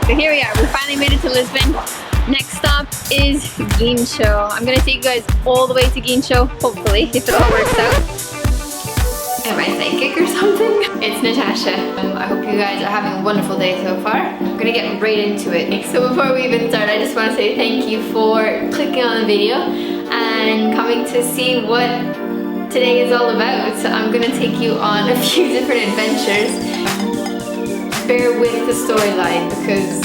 So here we are, we finally made it to Lisbon. Next stop is Guincho. I'm gonna take you guys all the way to Guincho, hopefully, if it all works out. Am I psychic or something? It's Natasha. I hope you guys are having a wonderful day so far. I'm gonna get right into it. So before we even start, I just want to say thank you for clicking on the video and coming to see what today is all about. So I'm gonna take you on a few different adventures. Bear with the storyline because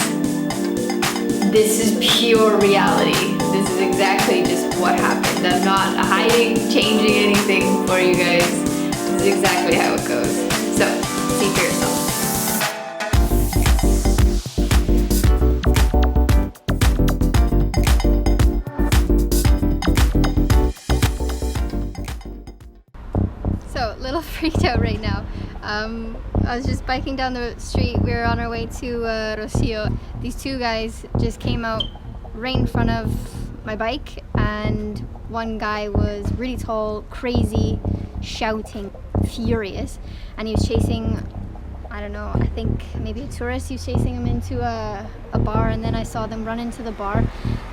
this is pure reality. This is exactly just what happened. I'm not hiding, changing anything for you guys. This is exactly how it goes. So, see for yourself. So, a little freaked out right now. I was just biking down the street. We were on our way to Rocio. These two guys just came out right in front of my bike, and one guy was really tall, crazy, shouting, furious, and he was chasing, I don't know, I think maybe a tourist. He was chasing him into a bar, and then I saw them run into the bar.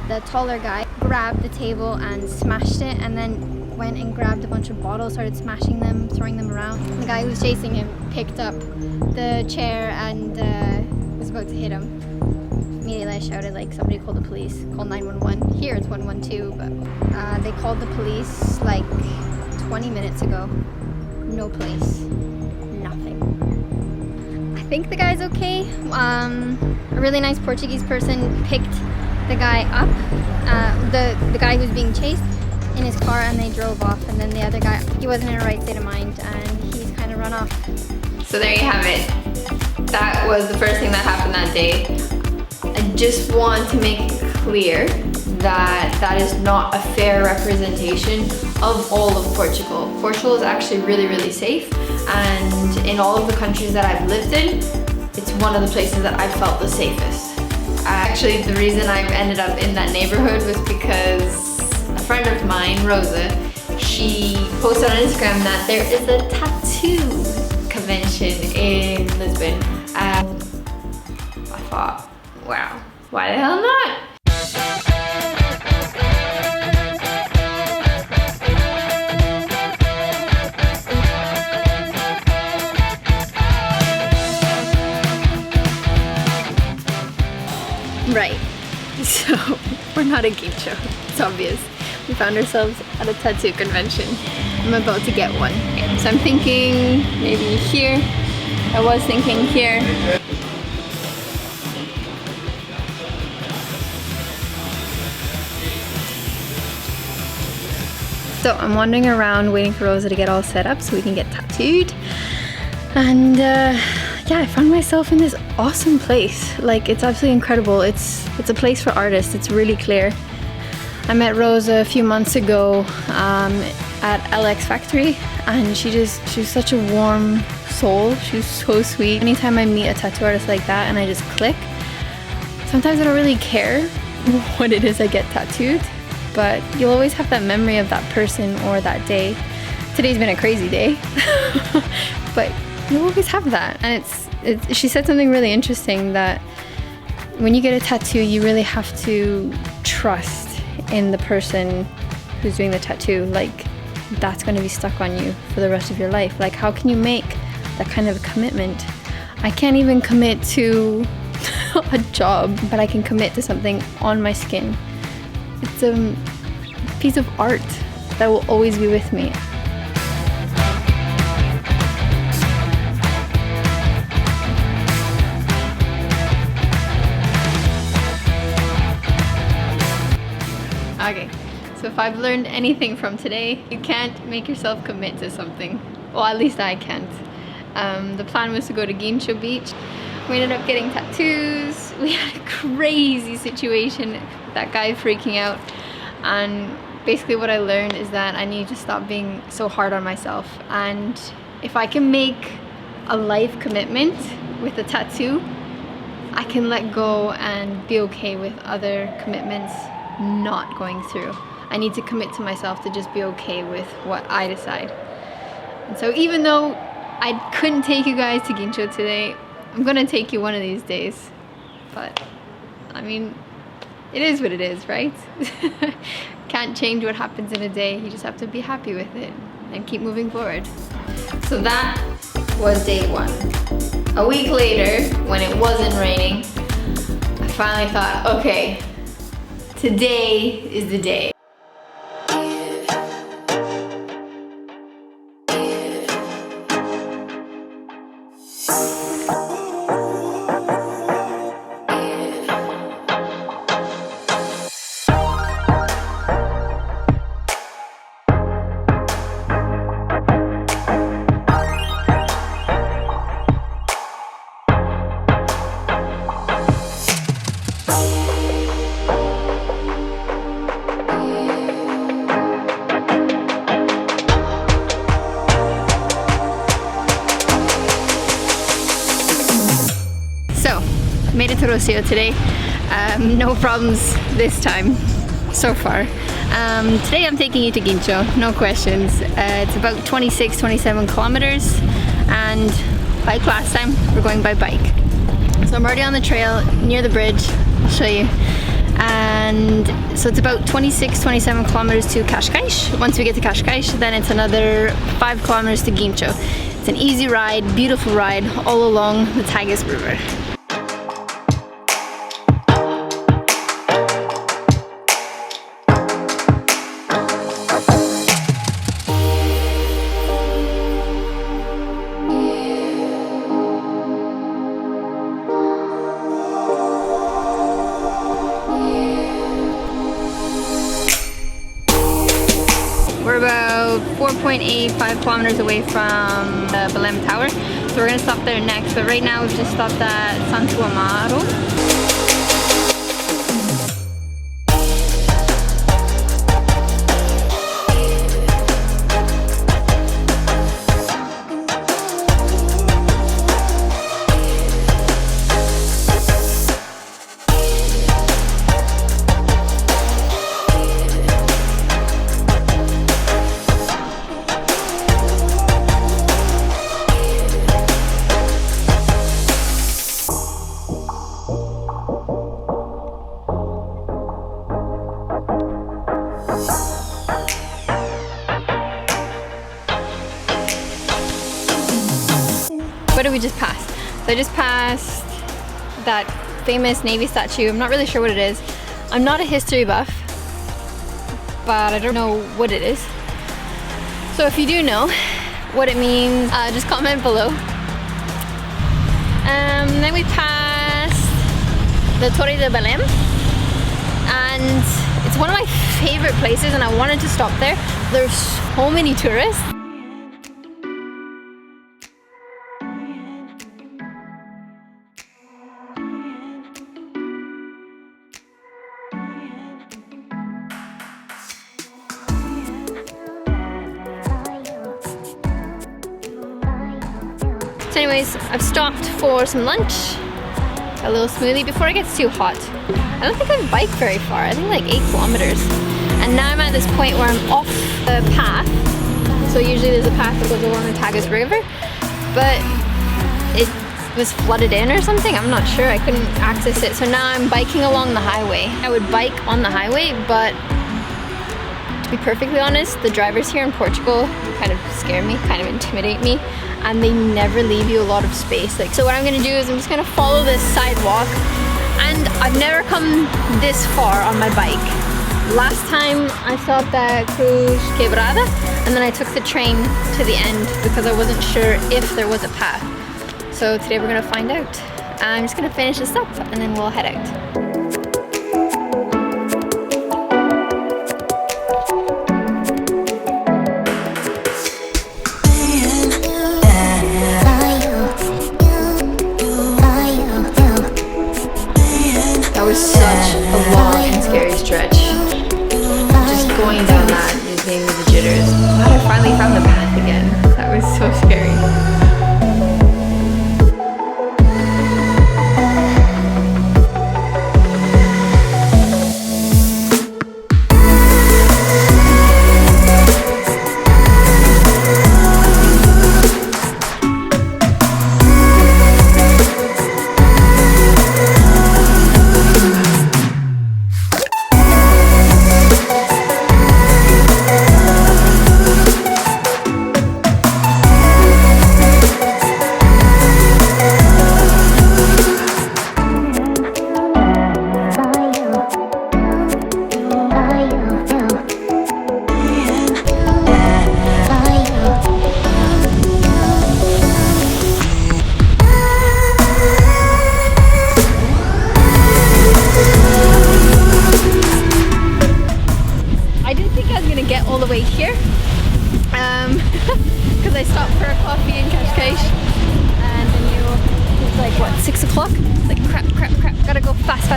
The taller guy grabbed the table and smashed it, and then went and grabbed a bunch of bottles, started smashing them, throwing them around. The guy who was chasing him picked up the chair and was about to hit him. Immediately I shouted, like, somebody call the police, call 911. Here it's 112, but they called the police like 20 minutes ago. No place, nothing. I think the guy's okay. A really nice Portuguese person picked the guy up, the guy who was being chased, in his car, and they drove off. And then the other guy, he wasn't in a right state of mind, and he's kind of run off. So there you have it. That was the first thing that happened that day. I just want to make it clear that that is not a fair representation of all of Portugal. Portugal is actually really, really safe, and in all of the countries that I've lived in, it's one of the places that I've felt the safest. Actually, the reason I've ended up in that neighborhood was because a friend of mine, Rosa, she posted on Instagram that there is a tattoo convention in Lisbon. I thought, wow, why the hell not? Right, so we're not at Guincho, it's obvious. We found ourselves at a tattoo convention. I'm about to get one. So I'm thinking maybe here. I was thinking here. So I'm wandering around waiting for Rosa to get all set up so we can get tattooed. And yeah, I found myself in this awesome place. Like, it's absolutely incredible. It's a place for artists. It's really clear. I met Rosa a few months ago at LX Factory, and she's such a warm soul. She was so sweet. Anytime I meet a tattoo artist like that and I just click, sometimes I don't really care what it is I get tattooed, but you'll always have that memory of that person or that day. Today's been a crazy day, but you'll always have that. And she said something really interesting, that when you get a tattoo, you really have to trust in the person who's doing the tattoo. Like, that's going to be stuck on you for the rest of your life. Like, how can you make that kind of commitment? I can't even commit to a job, but I can commit to something on my skin. It's a piece of art that will always be with me. Okay, so if I've learned anything from today, you can't make yourself commit to something. Well, at least I can't. The plan was to go to Guincho Beach. We ended up getting tattoos. We had a crazy situation with that guy freaking out. And basically what I learned is that I need to stop being so hard on myself. And if I can make a life commitment with a tattoo, I can let go and be okay with other commitments not going through. I need to commit to myself to just be okay with what I decide. And so even though I couldn't take you guys to Guincho today, I'm gonna take you one of these days. but I mean, it is what it is, right? Can't change what happens in a day. You just have to be happy with it and keep moving forward. So that was day 1. A week later, when it wasn't raining, I finally thought, okay, today is the day. Made it to Rocio today. No problems this time so far. Today I'm taking you to Guincho, no questions. It's about 26-27 kilometers, and like last time, we're going by bike. So I'm already on the trail near the bridge. I'll show you. And so it's about 26-27 kilometers to Cascais. Once we get to Cascais, then it's another 5 kilometers to Guincho. It's an easy ride, beautiful ride, all along the Tagus River. We're about 4.85 kilometers away from the Belém Tower, so we're going to stop there next, but right now we've just stopped at Santo Amaro. What did we just pass? So I just passed that famous Navy statue. I'm not really sure what it is. I'm not a history buff, but I don't know what it is. So if you do know what it means, just comment below. Then we passed the Torre de Belém, and it's one of my favorite places, and I wanted to stop there. There's so many tourists. So anyways, I've stopped for some lunch, a little smoothie before it gets too hot. I don't think I've biked very far, I think like 8 kilometers. And now I'm at this point where I'm off the path. So usually there's a path that goes along the Tagus River, but it was flooded in or something, I'm not sure, I couldn't access it. So now I'm biking along the highway. I would bike on the highway, but to be perfectly honest, the drivers here in Portugal kind of scare me, kind of intimidate me, and they never leave you a lot of space. So what I'm gonna do is I'm just gonna follow this sidewalk, and I've never come this far on my bike. Last time I stopped at Cruz Quebrada, and then I took the train to the end because I wasn't sure if there was a path. So today we're gonna find out. I'm just gonna finish this up and then we'll head out. Such a long and scary stretch. Just going down that is giving me the jitters. Glad I finally found the path again. That was so scary. 6 o'clock. It's like crap, gotta go fast.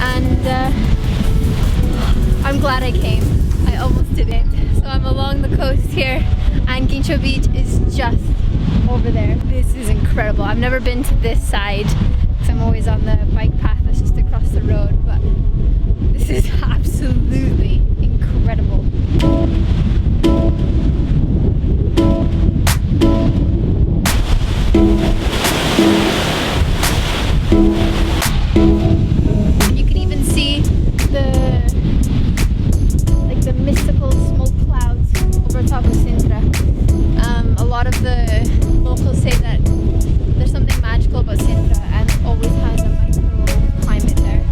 And I'm glad I came. I almost didn't. So I'm along the coast here, and Guincho Beach is just over there. This is incredible. I've never been to this side because I'm always on the bike path that's just across the road, but this is absolutely incredible. You can even see the mystical smoke clouds over top of Sintra. A lot of the locals say that there's something magical about Sintra, and it always has a microclimate there.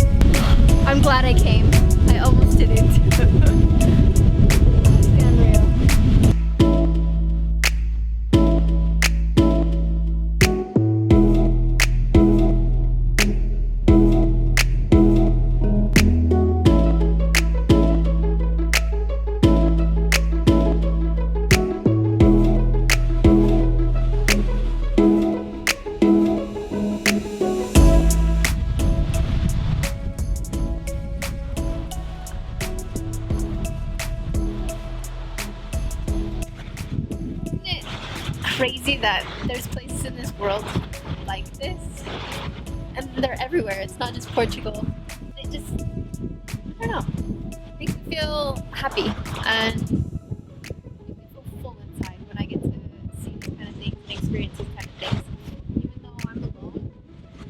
I'm glad I came. I almost didn't. It's unreal. Crazy that there's places in this world like this, and they're everywhere. It's not just Portugal. It just, I don't know, makes me feel happy and makes me feel full inside when I get to see these kind of things and experience these kind of things. Even though I'm alone,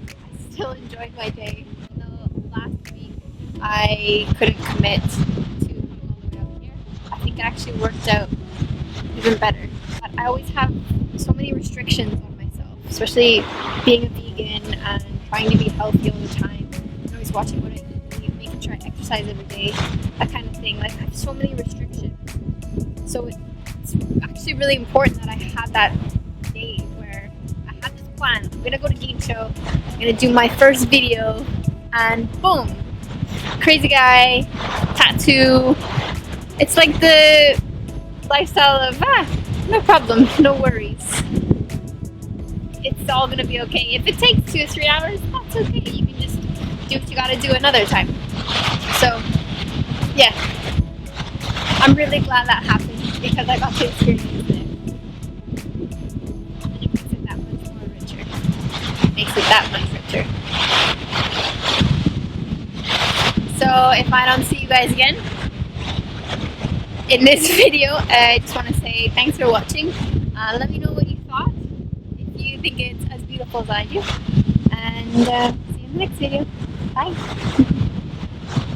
I still enjoyed my day. Even though last week I couldn't commit to going all the way up here, I think it actually worked out even better. But I always have so many restrictions on myself, especially being a vegan and trying to be healthy all the time, and always watching what I eat, making sure I exercise every day, that kind of thing. Like, I have so many restrictions. So it's actually really important that I had that day where I had this plan. I'm gonna go to Guincho, I'm gonna do my first video, and boom, crazy guy, tattoo. It's like the lifestyle of no problem, no worries. It's all gonna be okay. If it takes 2 or 3 hours, that's okay. You can just do what you gotta do another time. So, yeah. I'm really glad that happened because I got to experience it. And it makes it that much more richer. It makes it that much richer. So, if I don't see you guys again in this video, I just want to say thanks for watching. Let me know what you thought, if you think it's as beautiful as I do, and see you in the next video. Bye!